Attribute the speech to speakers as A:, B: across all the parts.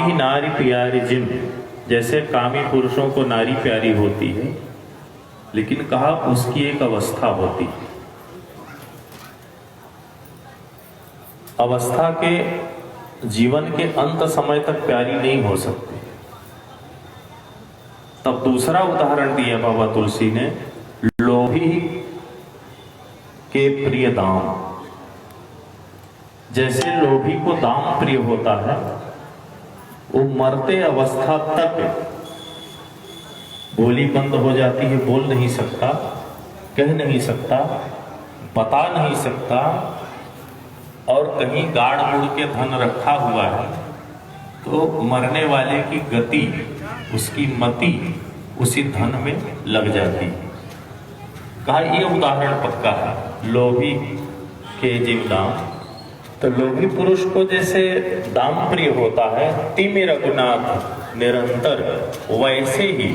A: कामी नारी प्यारी जिन, जैसे कामी पुरुषों को नारी प्यारी होती है, लेकिन कहा उसकी एक अवस्था होती है। अवस्था के जीवन के अंत समय तक प्यारी नहीं हो सकती। तब दूसरा उदाहरण दिया बाबा तुलसी ने, लोभी के प्रिय दाम। जैसे लोभी को दाम प्रिय होता है, वो मरते अवस्था तक बोली बंद हो जाती है, बोल नहीं सकता, कह नहीं सकता, बता नहीं सकता, और कहीं गाड़ मुड़ के धन रखा हुआ है, तो मरने वाले की गति, उसकी मति उसी धन में लग जाती है। कहा यह उदाहरण पक्का है लोभी के जीवदाम। तो लोभी पुरुष को जैसे दाम प्रिय होता है, तिमि रघुनाथ निरंतर, वैसे ही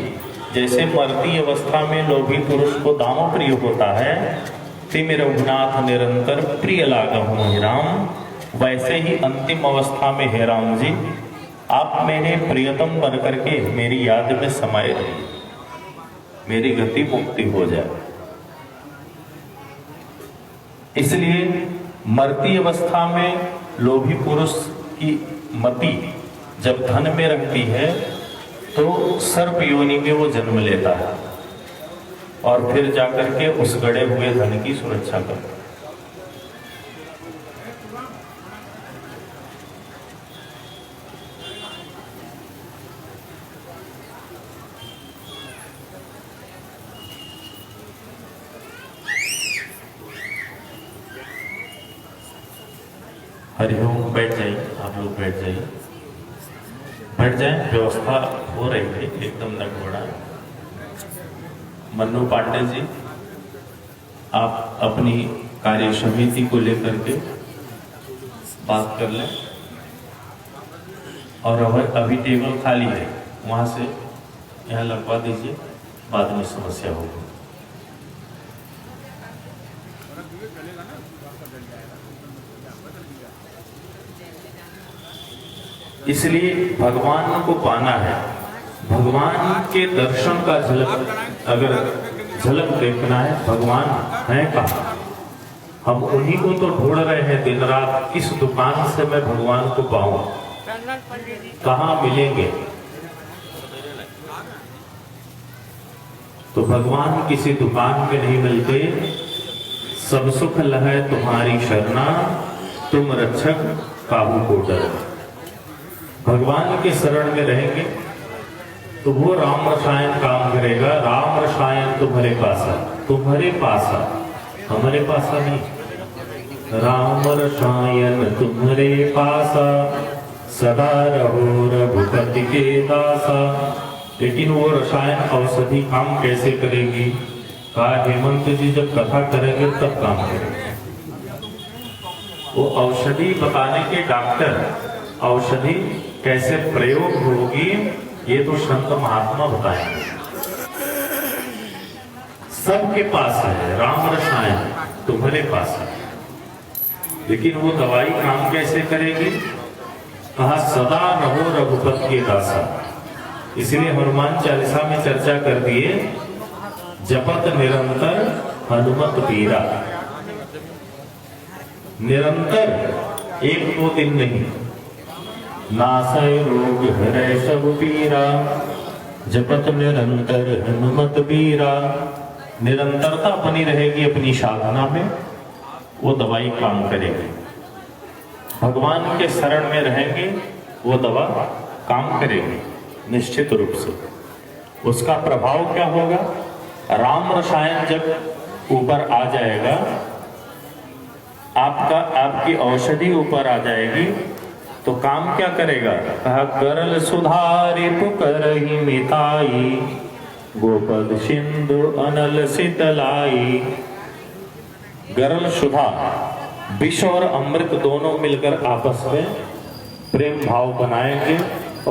A: जैसे मरती अवस्था में लोभी पुरुष को दाम प्रिय होता है, तिमि रघुनाथ निरंतर प्रिय लागहु हे राम, वैसे ही अंतिम अवस्था में हे राम जी आप मेरे प्रियतम बन करके मेरी याद में समाये रहिए, मेरी गति मुक्ति हो जाए। इसलिए मरती अवस्था में लोभी पुरुष की मति जब धन में रखती है तो सर्प योनि में वो जन्म लेता है और फिर जाकर के उस गड़े हुए धन की सुरक्षा करता है। हरिओम। बैठ जाइए, आप लोग बैठ जाइए, बैठ जाए, व्यवस्था हो रही है एकदम नगबड़ा। मन्नू पांडे जी, आप अपनी कार्य समिति को लेकर के बात कर लें, और अभी टेबल खाली है, वहां से यहाँ लगवा दीजिए, बाद में समस्या होगी। इसलिए भगवान को पाना है, भगवान के दर्शन का झलक, अगर झलक देखना है भगवान है कहाँ, हम उन्हीं को तो ढूंढ रहे हैं दिन रात, किस दुकान से मैं भगवान को पाऊं, कहाँ मिलेंगे। तो भगवान किसी दुकान में नहीं मिलते, सब सुख लहै तुम्हारी शरणा, तुम रक्षक काहू को डर। भगवान के शरण में रहेंगे तो वो राम रसायन काम करेगा। राम रसायन तुम्हारे पासा, तुम्हारे पासा, हमारे पासा नहीं। राम रसायन तुम्हारे पासा, सदा रहो रघुपति के दासा। लेकिन वो रसायन औषधि काम कैसे करेगी? कहा हेमंत जी जब कथा करेंगे तब काम करेंगे। वो औषधि बताने के डॉक्टर, औषधि कैसे प्रयोग होगी ये तो संत महात्मा बताएंगे। सबके पास है राम रसायन, तुम्हारे पास है, लेकिन वो दवाई काम कैसे करेगी? कहा सदा रहो रघुपति के दासा। इसलिए हनुमान चालीसा में चर्चा कर दिए, जपत निरंतर हनुमत पीरा। निरंतर, एक दो दिन नहीं, नासय रोग हरै सब पीरा, जपत निरंतर हनुमत बीरा। निरंतरता बनी रहेगी अपनी साधना में, वो दवाई काम करेगी। भगवान के शरण में रहेंगे, वो दवा काम करेगी निश्चित रूप से। उसका प्रभाव क्या होगा? राम रसायन जब ऊपर आ जाएगा, आपकी औषधि ऊपर आ जाएगी, तो काम क्या करेगा? कहा करल सुधारि पुकरहि मिताई, गोपद सिंधु अनल शीतलाई। गरल सुधा, विष और अमृत दोनों मिलकर आपस में प्रेम भाव बनाएंगे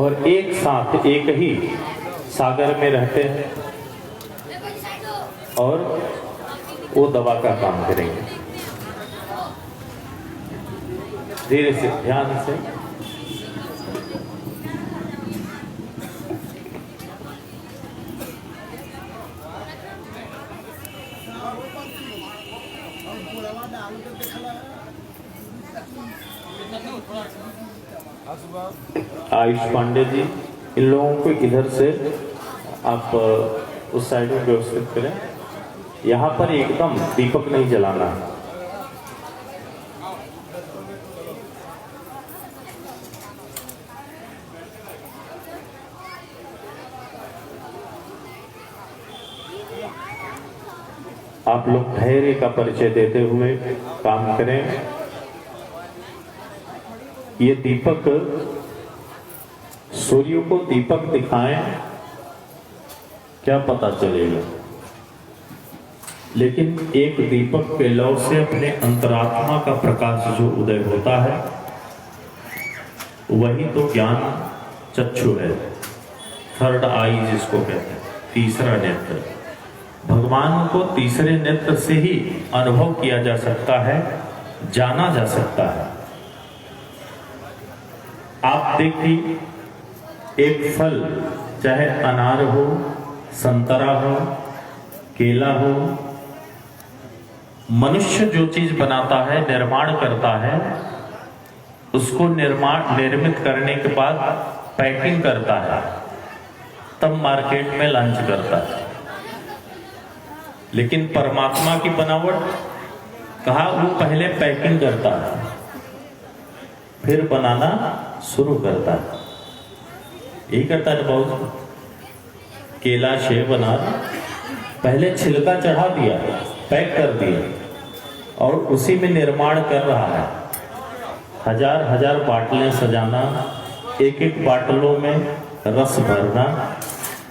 A: और एक साथ एक ही सागर में रहते हैं और वो दवा का काम करेंगे। धीरे से, ध्यान से। आयुष पांडे जी, इन लोगों को इधर से आप उस साइड में व्यवस्थित करें। यहाँ पर एकदम दीपक नहीं जलाना है। आप लोग धैर्य का परिचय देते हुए काम करें। ये दीपक, सूर्य को दीपक दिखाएं, क्या पता चलेगा। लेकिन एक दीपक के लौ से अपने अंतरात्मा का प्रकाश जो उदय होता है, वही तो ज्ञान चक्षु है, थर्ड आई जिसको कहते हैं, तीसरा नेत्र। भगवान को तीसरे नेत्र से ही अनुभव किया जा सकता है, जाना जा सकता है। आप देखिए, एक फल चाहे अनार हो, संतरा हो, केला हो, मनुष्य जो चीज बनाता है, निर्माण करता है, उसको निर्मित करने के बाद पैकिंग करता है, तब मार्केट में लॉन्च करता है। लेकिन परमात्मा की बनावट कहा, वो पहले पैकिंग करता है, फिर बनाना शुरू करता है। यही करता है बहुत। केला, सेब, अनार पहले छिलका चढ़ा दिया, पैक कर दिया, और उसी में निर्माण कर रहा है। हजार हजार बाटलें सजाना, एक एक बाटलों में रस भरना,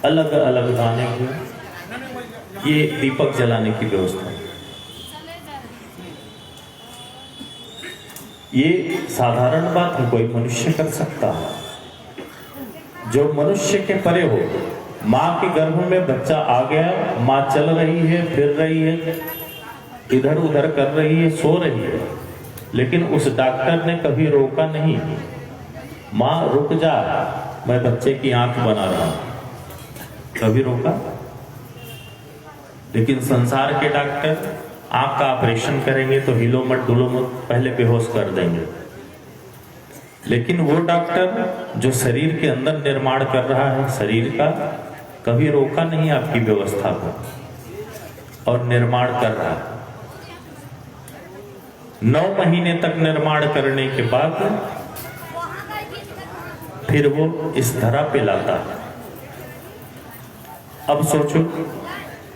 A: अलग अलग दाने की, ये दीपक जलाने की व्यवस्था है। ये साधारण बात है, कोई मनुष्य कर सकता है। जो मनुष्य के परे हो, माँ के गर्भ में बच्चा आ गया, माँ चल रही है, फिर रही है, इधर उधर कर रही है, सो रही है, लेकिन उस डॉक्टर ने कभी रोका नहीं, माँ रुक जा, मैं बच्चे की आंख बना रहा हूं, कभी रोका? लेकिन संसार के डॉक्टर आंख का ऑपरेशन करेंगे तो हिलो मत डुलो मत, पहले बेहोश कर देंगे। लेकिन वो डॉक्टर जो शरीर के अंदर निर्माण कर रहा है शरीर का, कभी रोका नहीं आपकी व्यवस्था को, और निर्माण कर रहा है। 9 महीने तक निर्माण करने के बाद फिर वो इस धरा पे लाता है। अब सोचो,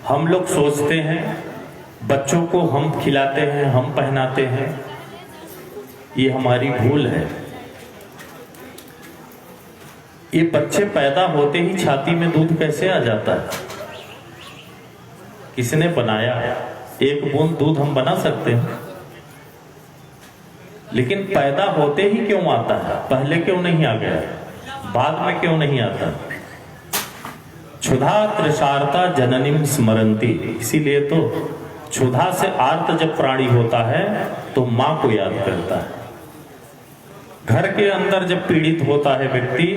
A: हम लोग सोचते हैं बच्चों को हम खिलाते हैं, हम पहनाते हैं, ये हमारी भूल है। ये बच्चे पैदा होते ही छाती में दूध कैसे आ जाता है? किसने बनाया? एक बूंद दूध हम बना सकते हैं, लेकिन पैदा होते ही क्यों आता है? पहले क्यों नहीं आ गया? बाद में क्यों नहीं आता? क्षुधा तृषार्ता जननीम स्मरंती। इसीलिए तो क्षुधा से आर्त जब प्राणी होता है तो मां को याद करता है। घर के अंदर जब पीड़ित होता है व्यक्ति,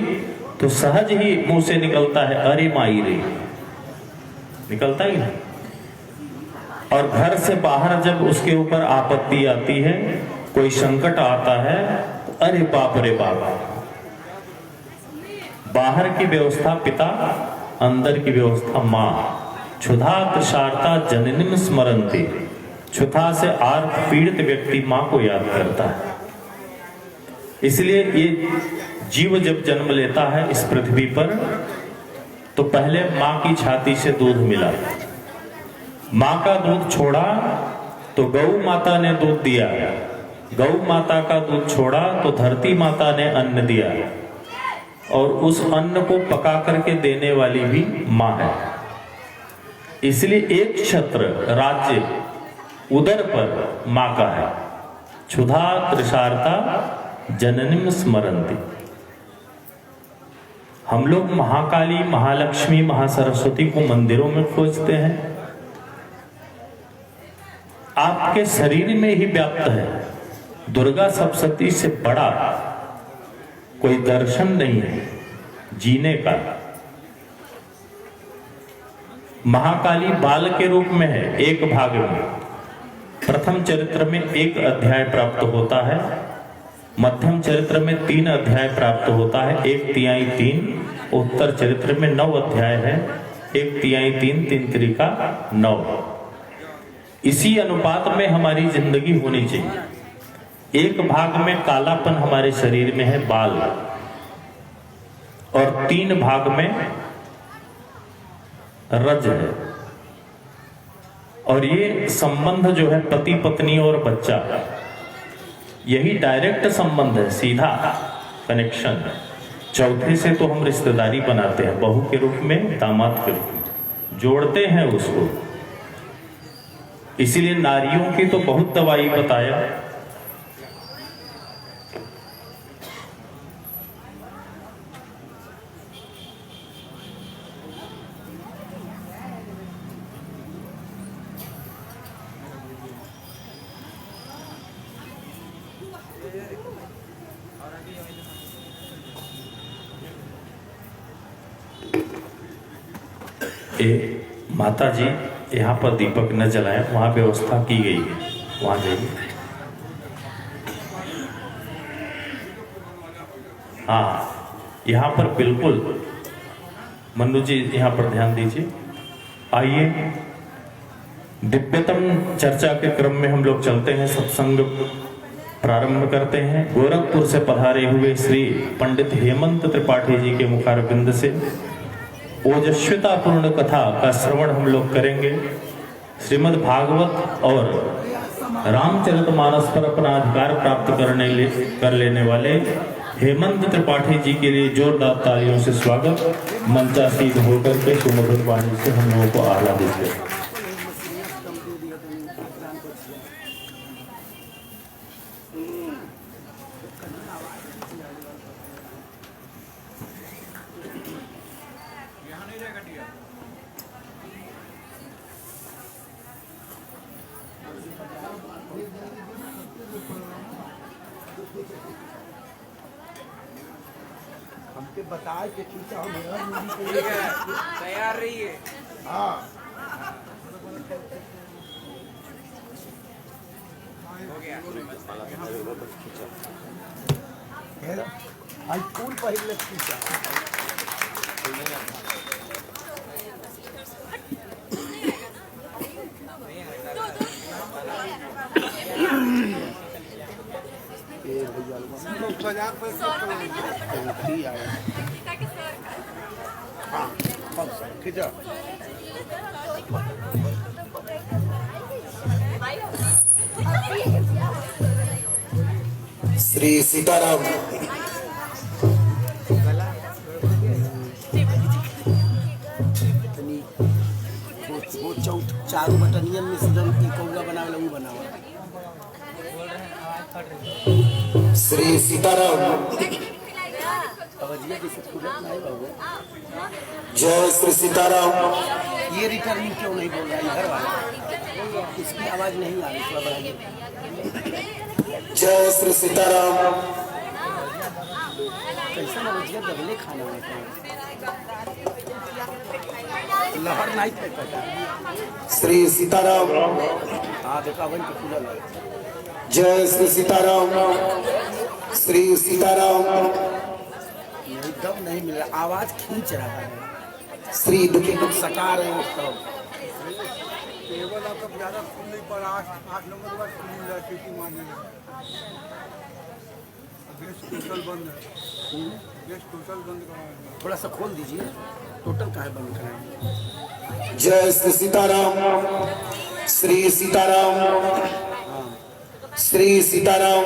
A: तो सहज ही मुंह से निकलता है, अरे माई रे, निकलता ही नहीं। और घर से बाहर जब उसके ऊपर आपत्ति आती है, कोई संकट आता है, तो अरे बाप रे बाप। बाहर की व्यवस्था पिता, अंदर की व्यवस्था मां। क्षुधा तृषार्ता जननीम स्मरन्ति। क्षुधा से आर्त पीड़ित व्यक्ति मां को याद करता है। इसलिए ये जीव जब जन्म लेता है इस पृथ्वी पर, तो पहले मां की छाती से दूध मिला, मां का दूध छोड़ा तो गौ माता ने दूध दिया, गौ माता का दूध छोड़ा तो धरती माता ने अन्न दिया, और उस अन्न को पका करके देने वाली भी मां है। इसलिए एक छत्र राज्य उदर पर मां का है। क्षुधा तृषार्ता जननीम स्मरन्ति। हम लोग महाकाली, महालक्ष्मी, महासरस्वती को मंदिरों में खोजते हैं, आपके शरीर में ही व्याप्त है। दुर्गा सप्तशती से बड़ा कोई दर्शन नहीं है जीने का। महाकाली बाल के रूप में है, एक भाग में। प्रथम चरित्र में एक अध्याय प्राप्त होता है, मध्यम चरित्र में 3 अध्याय प्राप्त होता है, 1/3 उत्तर चरित्र में 9 अध्याय है, 1/3 3 त्रिका 9। इसी अनुपात में हमारी जिंदगी होनी चाहिए। एक भाग में कालापन हमारे शरीर में है, बाल, और 3 भाग में रज है। और ये संबंध जो है पति पत्नी और बच्चा, यही डायरेक्ट संबंध है, सीधा कनेक्शन। चौथे से तो हम रिश्तेदारी बनाते हैं, बहू के रूप में, दामाद के रूप में जोड़ते हैं उसको। इसीलिए नारियों की तो बहुत दवाई बताया। माता जी यहाँ पर दीपक न जलाएं, वहां व्यवस्था की गई है, वहां जाइए। हाँ, यहाँ पर बिल्कुल मनु जी यहाँ पर ध्यान दीजिए। आइए, दिव्यतम चर्चा के क्रम में हम लोग चलते हैं, सत्संग प्रारंभ करते हैं। गोरखपुर से पधारे हुए श्री पंडित हेमंत त्रिपाठी जी के मुखारबिंद से ओजस्विता पूर्ण कथा का श्रवण हम लोग करेंगे। श्रीमद् भागवत और रामचरितमानस पर अपना अधिकार प्राप्त कर लेने वाले हेमंत त्रिपाठी जी के लिए जोरदार तालियों से स्वागत। मंचासीन होकर के सुमधुर वाणी से हम लोगों को आह्लादित करें।
B: हमके बताए कि खींचा हो
C: तैयार रहिए।
B: हाँ
C: हो गया।
B: आज फूल पहले खींचा। खींचा
D: श्री सीताराम।
B: वो चारों बटनियन में सीधन की कौगा बनावे लगी बनावा।
D: श्री सीताराम।
B: अवधिया जैसे खुलत नहीं बाबू।
D: जय श्री सीताराम।
B: ये रिटर्निंग क्यों नहीं बोल रहा इधर वाला? इसकी आवाज नहीं आ रही, थोड़ा बढ़ाइए।
D: जय श्री सीताराम।
B: कैसा ना बचिया दबले खाना में लहर नहीं फेंकता।
D: श्री सीताराम।
B: हाँ देखा वन के खुलल है।
D: जय श्री सीताराम। श्री सीताराम।
B: नहीं दम नहीं मिल रहा, आवाज खींच रहा है।
D: श्री दुखी
B: सकार है वो तब।
E: केवल आपका ज़्यादा फूल नहीं पड़ा, 8 नंबर के बाद फूल है, सीटी मारने में। गैस टोटल बंद है, गैस टोटल बंद करवाना।
B: थोड़ा सा खोल दीजिए, टोटल काहे बंद कराएंगे?
D: जय श्री सीताराम। श्री सीताराम। श्री सीताराम।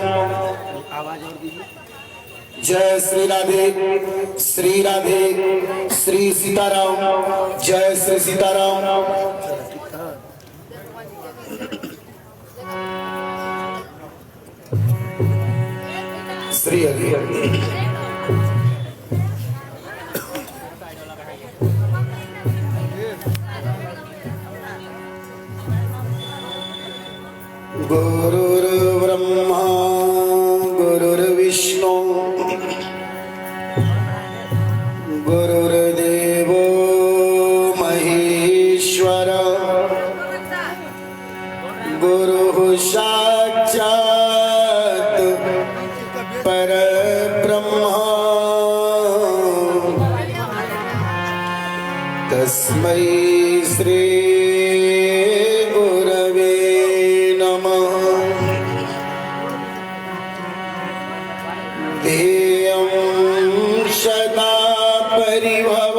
B: आवाज और दीजिए।
D: जय श्री राधे। श्री राधे। श्री सीताराम। जय श्री सीताराम। श्री हरि। गुरुर्ब्रह्मा गुरुर्विष्णु गुरुर्देवो महेश्वर गुरुः साक्षात् तस्मै श्री गुरवे नमः। ध्येयं सदा परिभव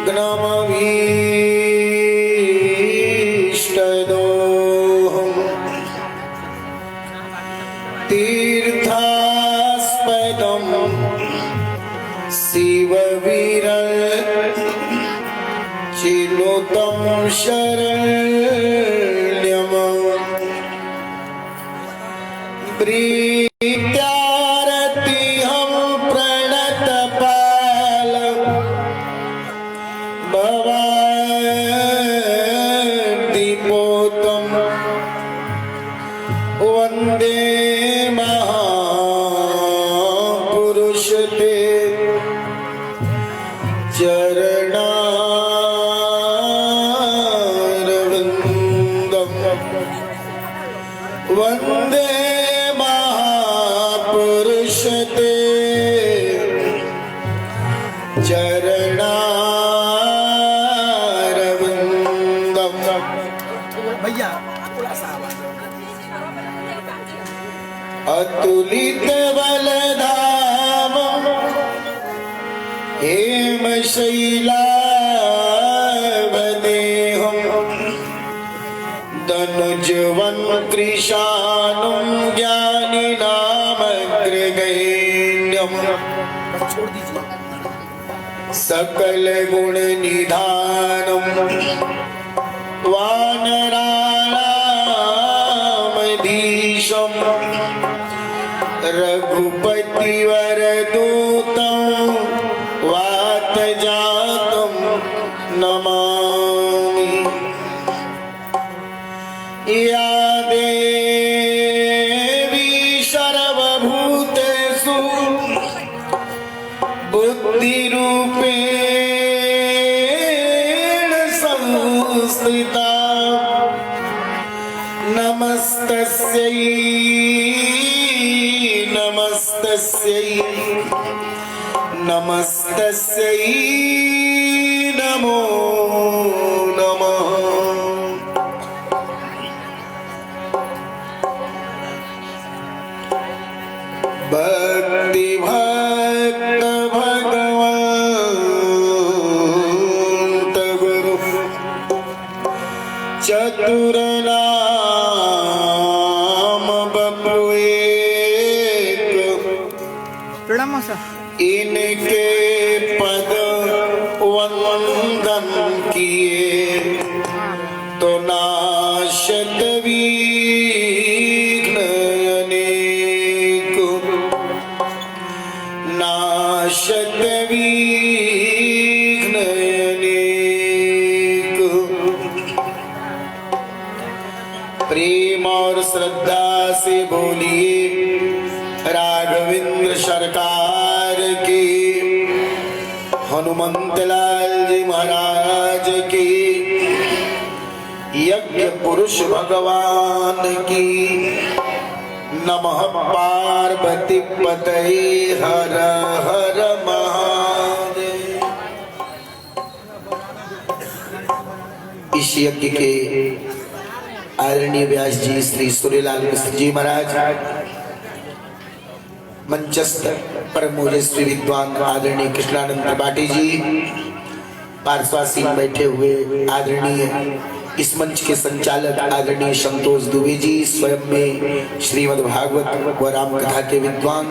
D: ज्ञमभीष्टदोहम् तीर्थास्पदम् शिवविरल चिनुतं शरण्यम् प्रीत्यारतिहं प्रणतपाल भवाद्दिपोतं वन्दे महापुरुष ते चरणारविन्दं वन्दे महापुरुष ते चरणारविन्दं।
B: भैया थोड़ा सा आवाज
D: अतुलित बलधाम हेमशैलावदेहं दनुजवन् कृशानं ज्ञानिनामग्रगण्यं
B: छोड़ दीजिए।
D: सकल गुण निधानं वानराणामधीशं रघुपति वरदूतं वातजातं नमामि। या देवी सर्वभूतेषु बुद्धिरूपेण संस्थिता नमस्तस्यै नमस्तस्यै नमस्तस्यै नमो नमः। भक्ति भक्त भगवंत गुरु चतुर नाम बपु एक
E: प्रणाम सर।
D: इनके पद वंदन किए तो नाशत विघ्न अनेक नाशत विघ्न अनेक। प्रेम और श्रद्धा से बोलिए राघवेंद्र सरकार की, हनुमंत लाल जी महाराज की, यज्ञ पुरुष भगवान की। नमः पार्वती पतये हर हर महादेव। इस यज्ञ के आदरणीय व्यास जी श्री सूर्यलाल मिश्र जी महाराज, मंचस्थ परम ओजस्वी विद्वान आदरणीय कृष्णानंद त्रिपाठी जी, पार्श्वासीन बैठे हुए आदरणीय इस मंच के संचालक आदरणीय संतोष दुबे जी, स्वयं में श्रीमद् भागवत व राम कथा के विद्वान,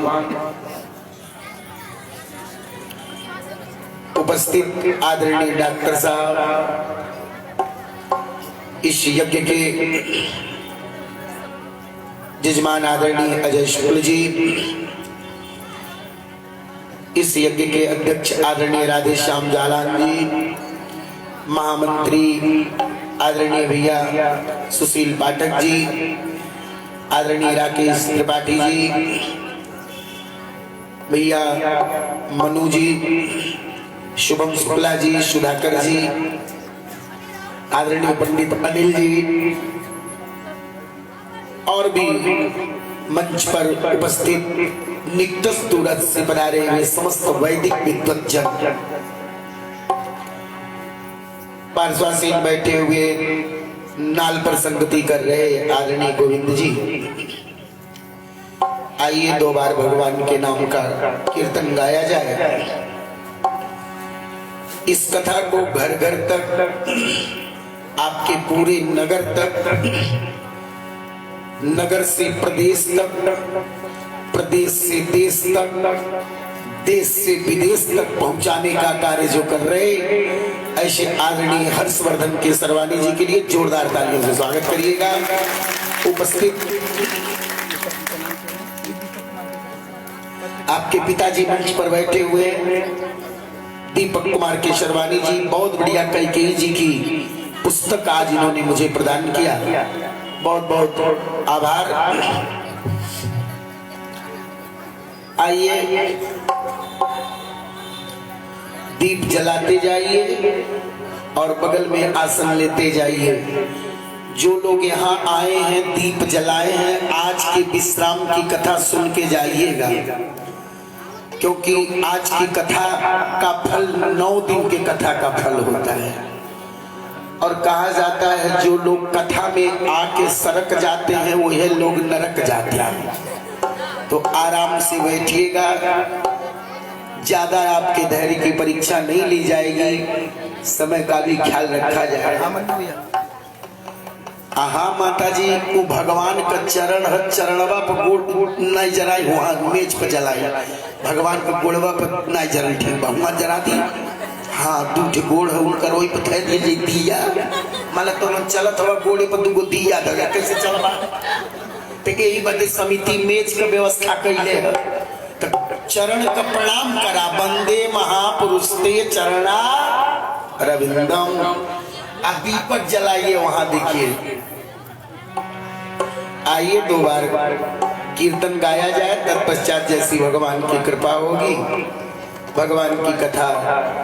D: उपस्थित आदरणीय डॉक्टर साहब, इस यज्ञ के जजमान आदरणीय अजय शुक्ल जी, इस यज्ञ के अध्यक्ष आदरणीय राधे श्याम जालान जी, महामंत्री आदरणीय भैया सुशील पाठक जी, आदरणीय राकेश त्रिपाठी जी, भैया मनु जी, शुभम शुक्ला जी, सुधाकर जी, आदरणीय पंडित अनिल जी और भी मंच पर उपस्थित निकटस्थ दूरस्थ से पधारे हुए समस्त वैदिक विद्वज्जन पार्श्वासीन बैठे हुए नाल पर संगति कर रहे आदरणीय गोविंद जी, आइए 2 बार भगवान के नाम का कीर्तन गाया जाए। इस कथा को घर घर तक, आपके पूरे नगर तक, नगर से प्रदेश तक, प्रदेश से देश तक, देश से विदेश तक पहुंचाने का कार्य जो कर रहे, ऐसे आदरणीय हर्षवर्धन केसरवानी जी के लिए जोरदार तालियों से स्वागत करिएगा। उपस्थित आपके पिताजी मंच पर बैठे हुए दीपक कुमार केसरवानी जी, बहुत बढ़िया कैकेयी जी की पुस्तक आज इन्होंने मुझे प्रदान किया, बहुत बहुत आभार। आइए दीप जलाते जाइए और बगल में आसन लेते जाइए। जो लोग यहाँ आए हैं, दीप जलाए हैं, आज के विश्राम की कथा सुन के जाइएगा, क्योंकि आज की कथा का फल 9 दिन के कथा का फल होता है। और कहा जाता है जो लोग कथा में आके सरक जाते हैं वही लोग नरक जाते हैं। तो आराम से बैठिएगा, ज्यादा आपके धैर्य की परीक्षा नहीं ली जाएगी, समय का भी ख्याल रखा जाएगा। हाँ माता जी, वो भगवान का चरण है, चरणवा पर गोड़ नहीं जलाई, वहाँ मेज पर जलाई, भगवान का गोड़वा पर नहीं जलाई, ठीक बा वहाँ जला दी। हाँ 2 गोड़ है उनका, वही पर धैर्य ले दिया, मतलब तो चलत हवा गोड़े पर 2 दिया था, कैसे चलवा। तो यही बदे समिति मेज का व्यवस्था कैले है। तो चरण का प्रणाम करा, वंदे महापुरुष ते चरणा रविंदम। आप दीपक जलाइए, वहां देखिए। आइए 2 बार कीर्तन गाया जाए, तत्पश्चात जैसी भगवान की कृपा होगी भगवान की कथा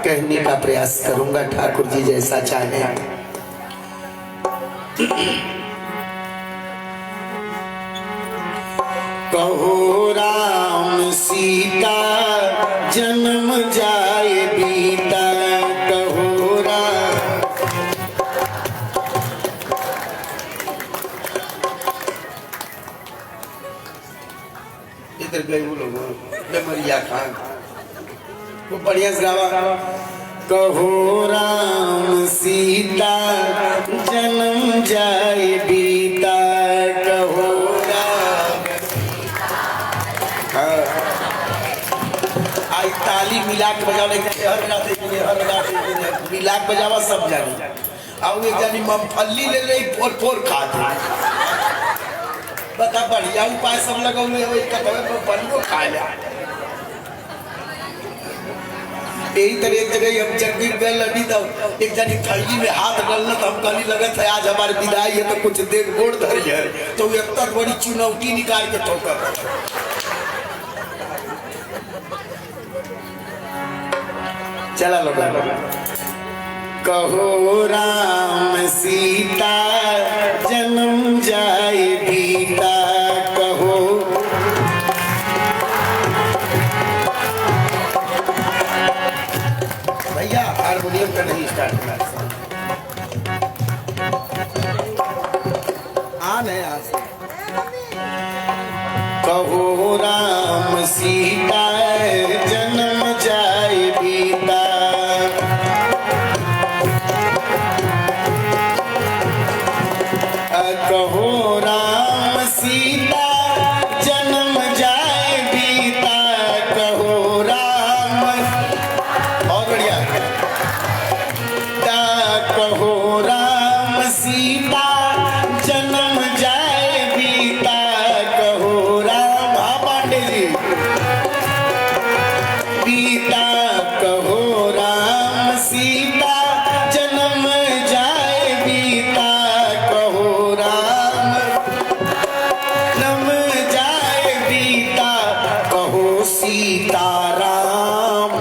D: कहने का प्रयास करूंगा, ठाकुर जी जैसा चाहे। कहो राम सीता जन्म जाए बीता, कहो राम। इधर गए वो लोग मरिया खान, वो बढ़िया से गावा। कहो राम सीता जन्म जाए बीता, कहो ताली मिला के बजावे, मिला के बजावा सब जानी। अब एक जानी मूंगफली ले ले फोड़ खाते, बता बढ़िया उपाय सब लगौले हो, मूंगफलियों खा ले। यही तरह एक जगह हम जगदीप गए लड़ी, तो एक जानी थैली में हाथ डालना, तो हम कहने लगे थे आज हमारी विदाई है तो कुछ देर गोड़ धरी है, तो वो एक तक बड़ी चुनौती निकाल के ठोकर। चला लोग। कहो राम सीता जन्म जाए बीता, कहो भैया हारमोनियम का नहीं स्टार्ट करना, कहो राम सीता जन्म जाए बीता, कहो राम सीता जन्म जाए बीता, कहो राम। और बढ़िया, कहो राम सीता जन्म जाए बीता, कहो राम। हाँ पांडे जी, बीता कहो राम सीता जन्म जाए बीता, कहो राम नम जाए बीता, कहो सीताराम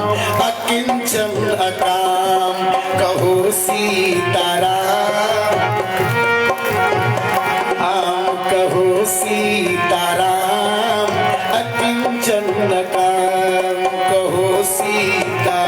D: अकिंचन अकाम, कहो सीताराम आम, कहो सीताराम अकिंचन अकाम, कहो सीता।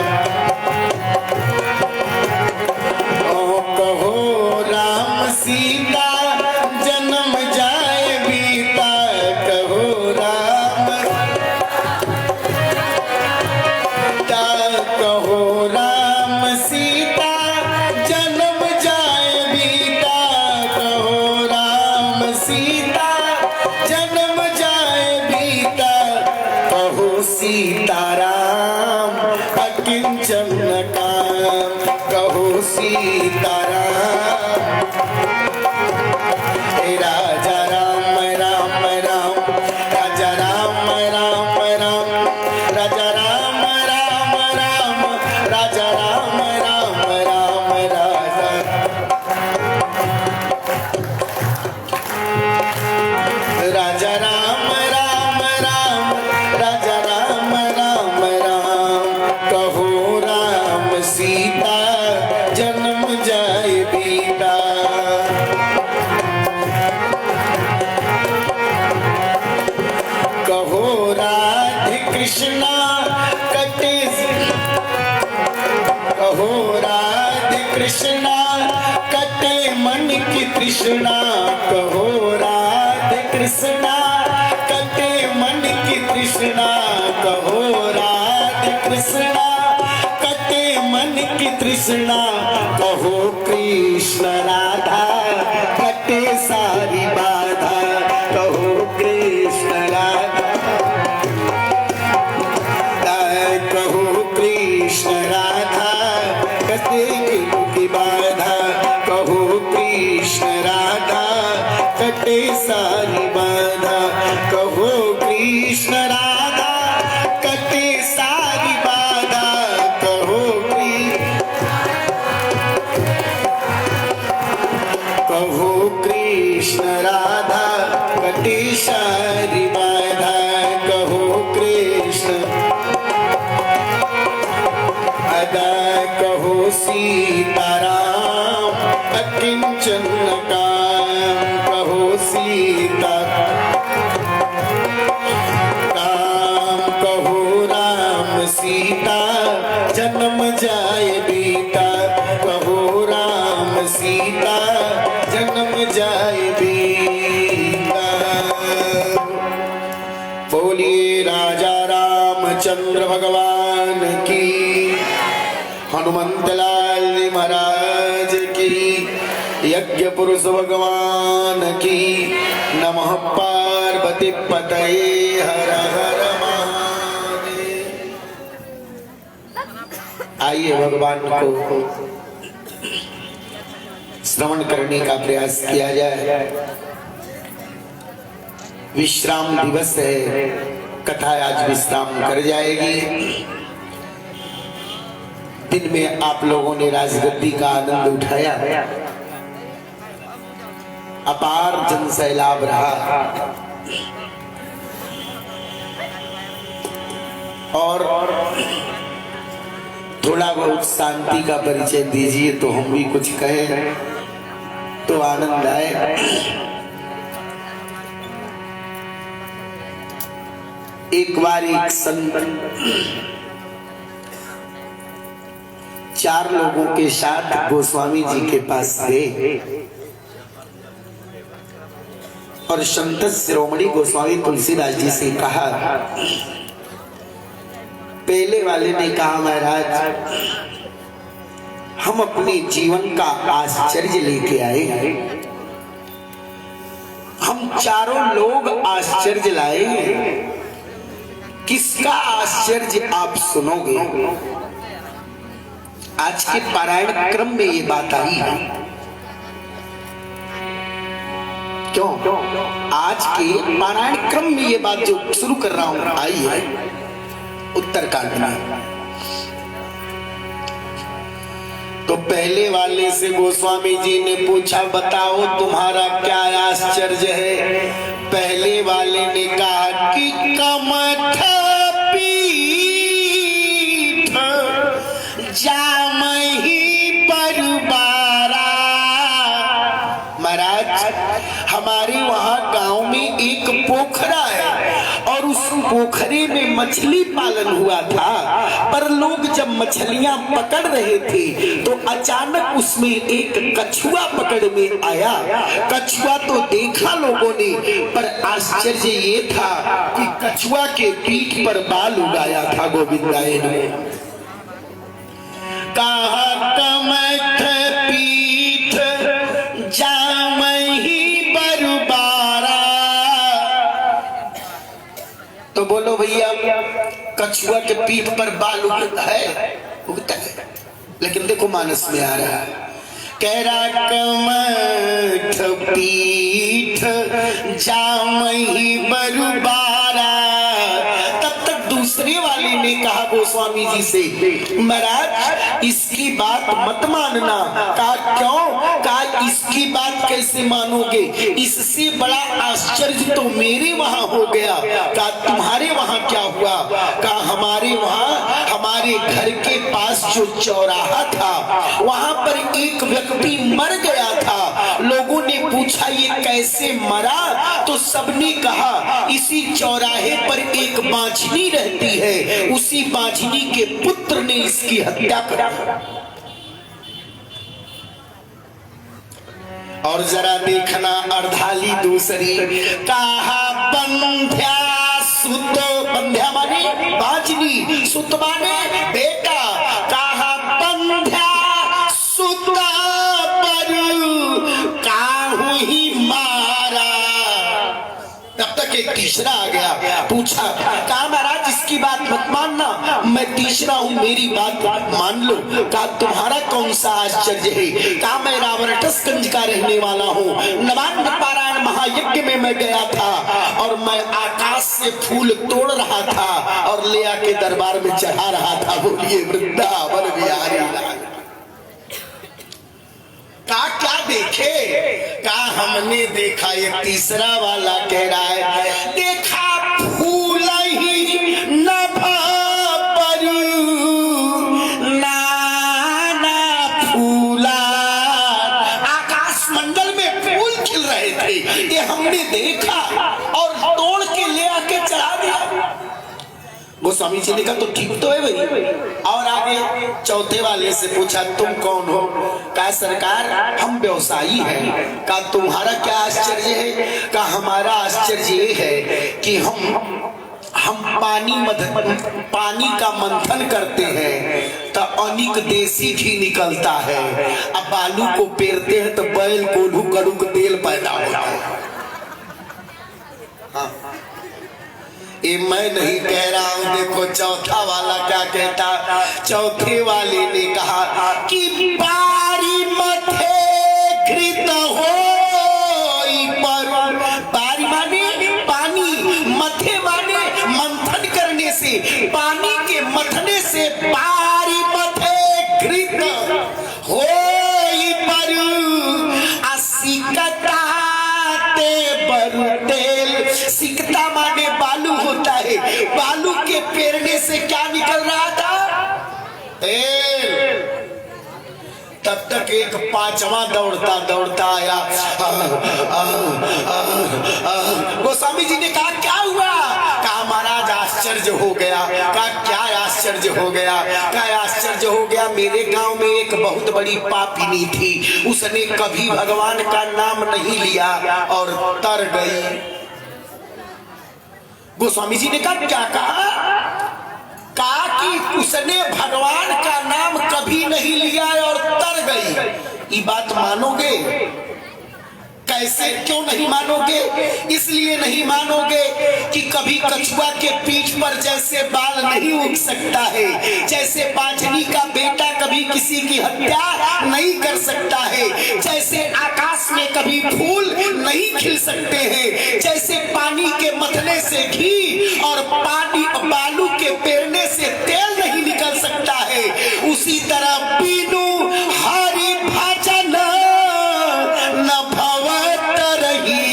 D: सीताराम। राजा राम राम राम, राजा राम राम राम, राजा राम राम राम, राजा राम राम राम, राजा राजा राम राम राम, राजा राम राम राम। कहो राम सीता जन्म जाए बीता। कहो राधे कृष्णा कटे, कहो राधे कृष्णा कटे मन की तृष्णा। कहो राधे कृष्णा कटे मन की तृष्णा। कहो राधे कृष्णा कटे मन की तृष्णा। कहो कृष्ण राधा कटे सारी बाधा। कहो कृष्ण राधा, कहो कृष्ण राधा कटे की बाधा। कहो कृष्ण राधा कटे सारी बाधा। कहो कृष्ण राधा कटे सारी बाधा। कहो कहो कृष्ण राधा कटे सारी बाधा। कहो कृष्ण अदा, कहो सीताराम अकिंचन काम। कहो सीता राम, कहो राम सीता जन्म जाए बीता। कहो राम सीता जन्म जाए बीता। बोलिए राजा रामचंद्र भगवान की, हनुमंत लाल महाराज की, यज्ञ पुरुष भगवान की। नमः पार्वती पतये हर हर महादेव। आइए भगवान को श्रवण करने का प्रयास किया जाए। विश्राम दिवस है, कथा आज विश्राम कर जाएगी। दिन में आप लोगों ने राजगद्दी का आनंद उठाया, अपार जन सैलाब रहा। और थोड़ा बहुत शांति का परिचय दीजिए तो हम भी कुछ कहें तो आनंद आए। एक बार एक संत 4 लोगों के साथ गोस्वामी जी के पास गए और संत शिरोमणि गोस्वामी तुलसीदास जी से कहा। पहले वाले ने कहा, महाराज हम अपने जीवन का आश्चर्य लेके आए हैं। हम चारों लोग आश्चर्य लाए हैं। किसका आश्चर्य आप सुनोगे? आज के पारायण क्रम में ये बात आई है। क्यों? आज के पारायण क्रम में ये बात जो शुरू कर रहा हूं आई है उत्तरकांड में। तो पहले वाले से गोस्वामी जी ने पूछा, बताओ तुम्हारा क्या आश्चर्य है? पहले वाले ने कहा कि कमठ पीठ जामही परबारा। महाराज हमारे वहां गांव में एक पोखरा है और उस पोखरे में मछली पालन हुआ था। पर लोग जब मछलियां पकड़ रहे थे तो अचानक उसमें एक कछुआ पकड़ में आया। कछुआ तो देखा लोगों ने, पर आश्चर्य ये था कि कछुआ के पीठ पर बाल उगाया था। गोविंदाय ने कहा, कमठ पीठ जामही बरबारा। तो बोलो भैया, कछुआ के पीठ पर बाल उगता है? लेकिन देखो मानस में आ रहा है, कह रहा कमठ पीठ जामही बरुबारा। तब तक दूसरे वाले ने कहा गोस्वामी जी से, महाराज इसकी बात मत मानना। कहा क्यों? कहा इसकी बात कैसे मानोगे, इससे बड़ा आश्चर्य तो मेरे वहां हो गया। कहा तुम्हारे वहां क्या हुआ? कहा हमारे वहां हमारे घर के पास जो चौराहा था वहां पर एक व्यक्ति मर गया था। लोगों ने पूछा ये कैसे मरा? तो सबने कहा इसी चौराहे पर एक बांझनी रहती है, उसी बांझनी के पुत्र ने इसकी हत्या कर दी। और जरा देखना अर्धाली दूसरी, कहा बंध्या सुत, बंध्या माने बांझनी, सुत माने बेटा। कहा बंध्या सुत पर काहू ही मारा। तब तक एक तीसरा आ गया, पूछा, कहा महाराज इसकी बात मत मानना, मैं तीसरा हूं, मेरी बात मान लो। कहा तुम्हारा कौन सा आश्चर्य है? कहा मैं रावणटसगंज का रहने वाला हूँ। नवान्न पारायण महायज्ञ में मैं गया था और मैं आकाश से फूल तोड़ रहा था और ले आके दरबार में चढ़ा रहा था। बोलिए वृंदावन बिहारी लाल। कहा क्या देखे? कहा हमने देखा, ये तीसरा वाला कह रहा है, देखा फूल ही नभ पर नाना फूला। आकाश मंडल में फूल खिल रहे थे, ये हमने देखा और तोड़ के ले आके चढ़ा दिया। गोस्वामी जी ने कहा तो ठीक तो है भाई। और आगे चौथे वाले से पूछा तुम कौन हो? कहा सरकार हम व्यवसायी हैं। कहा तुम्हारा क्या आश्चर्य है? कहा हमारा आश्चर्य ये है कि हम पानी का मंथन करते हैं तो अनेक देसी घी निकलता है। अब बालू को पेरते हैं तो बैल कोल्हू कड़ूक तेल पैदा होता है। हाँ, ये मैं नहीं कह रहा हूं, देखो चौथा वाला क्या कहता। चौथे वाले ने कहा कि बारी मथे घृत हो पर, बारी माने पानी, मथे माने मंथन करने से, पानी के मथने से बारी मथे घृत हो पर असिकता तेल। सिकता माने बालू होता है, बालू के पेरने से क्या निकल रहा था? तेल। तब तक एक पांचवा दौड़ता दौड़ता आया। गोस्वामी जी ने कहा क्या हुआ? कहा महाराज आश्चर्य हो गया। कहा क्या आश्चर्य हो गया? कहा आश्चर्य हो गया, मेरे गांव में एक बहुत बड़ी पापिनी थी, उसने कभी भगवान का नाम नहीं लिया और तर गई। गोस्वामी जी ने कहा क्या कहा? कहा कि उसने भगवान का नाम कभी नहीं लिया और तर गई। ये बात मानोगे? कैसे, क्यों नहीं मानोगे? इसलिए नहीं मानोगे कि कभी कछुआ के पीठ पर जैसे बाल नहीं उग सकता है, जैसे बांझनी का बेटा कभी किसी की हत्या नहीं कर सकता है, जैसे आकाश में कभी फूल नहीं खिल सकते हैं, जैसे पानी के मथने से घी और पानी बालू के पेरने से तेल नहीं निकल सकता है, उसी तरह पीनू हरि भजन न भवत रही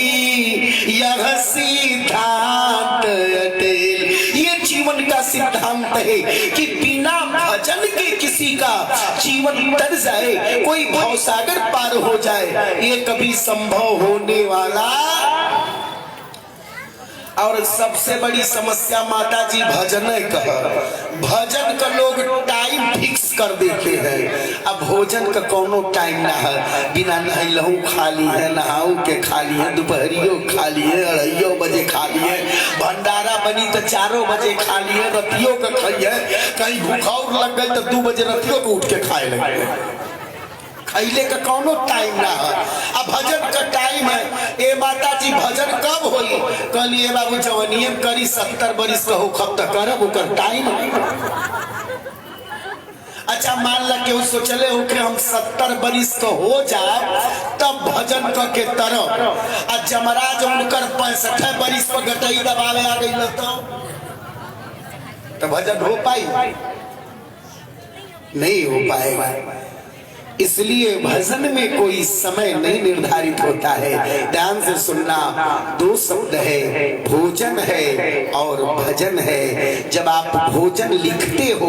D: यह सिद्धांत अटेल। ये जीवन का सिद्धांत है कि बिना भजन के किसी का जीवन तर जाए, कोई भवसागर पार हो जाए, ये कभी संभव होने वाला। और सबसे बड़ी समस्या माता जी भजन कहा, भजन का लोग टाइम फिक्स कर देते हैं। अब भोजन का कोनो टाइम ना है, बिना नहलहू खा ली है, नहाऊ के खा ली है, दोपहरियो खा ली है, 2:30 बजे खा ली है, भंडारा बनी तो 4 बजे खा ली है, रतियों का खाई है, कहीं भूखा लग गई तो 2 बजे रतियों को उठ के खाए लगे। खैले का कोनो टाइम ना है। अब भजन का टाइम है। ए माता जी भजन कब होई? कहलिए बाबू जवनियम करी 70 बरिस का हो खब तक करब, ओकर टाइम है। अच्छा अच्छा मान ला के सोचले हो कि हम 70 बरिस तो हो जाए तब भजन के तरफ आ जमराज उनकर 65 बरिस पर गटई दबावे आ गई तो भजन हो पाई नहीं हो पाएगा। इसलिए भजन में कोई समय नहीं निर्धारित होता है। ध्यान से सुनना, दो शब्द है, भोजन है और भजन है। जब आप भोजन लिखते हो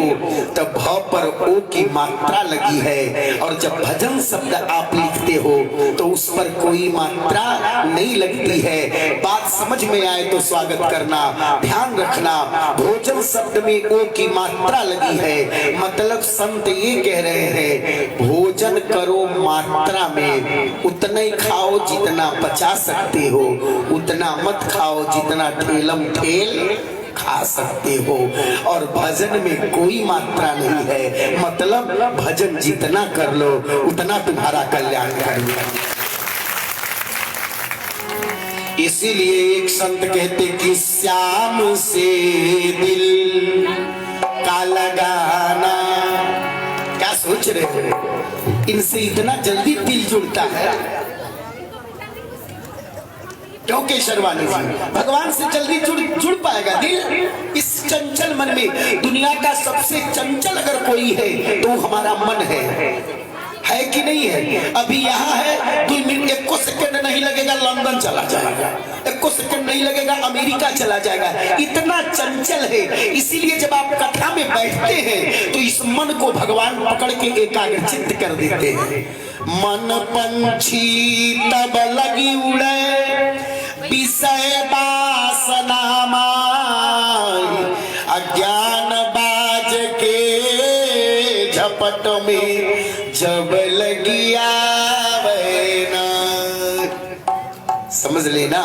D: तब भ पर ओ की मात्रा लगी है, और जब भजन शब्द आप लिखते हो तो उस पर कोई मात्रा नहीं लगती है। बात समझ में आए तो स्वागत करना, ध्यान रखना। भोजन शब्द में ओ की मात्रा लगी है, मतलब संत ये कह रहे हैं भोजन करो मात्रा में, उतना ही खाओ जितना पचा सकते हो, उतना मत खाओ जितना ठेलम ठेल खा सकते हो। और भजन में कोई मात्रा नहीं है, मतलब भजन जितना कर लो उतना तुम्हारा कल्याण करेगा। इसीलिए एक संत कहते कि श्याम से दिल का लगाना, क्या सोच रहे हो इनसे इतना जल्दी दिल जुड़ता है? क्योंकि शर्वानी जी भगवान से जल्दी जुड़ पाएगा दिल? इस चंचल मन में, दुनिया का सबसे चंचल अगर कोई है तो हमारा मन है कि नहीं है? अभी यहाँ है, 2 मिनट 1 सेकंड नहीं लगेगा लंदन चला जाएगा, 1 सेकंड नहीं लगेगा अमेरिका चला जाएगा, इतना चंचल है। इसीलिए जब आप कथा में बैठते हैं तो इस मन को भगवान पकड़ के एकाग्रचित्त कर देते हैं। मन पंछी तब लगी उड़े विषय वासना माई, अज्ञान बाज के झपट में जब लगी आवे ना। समझ लेना,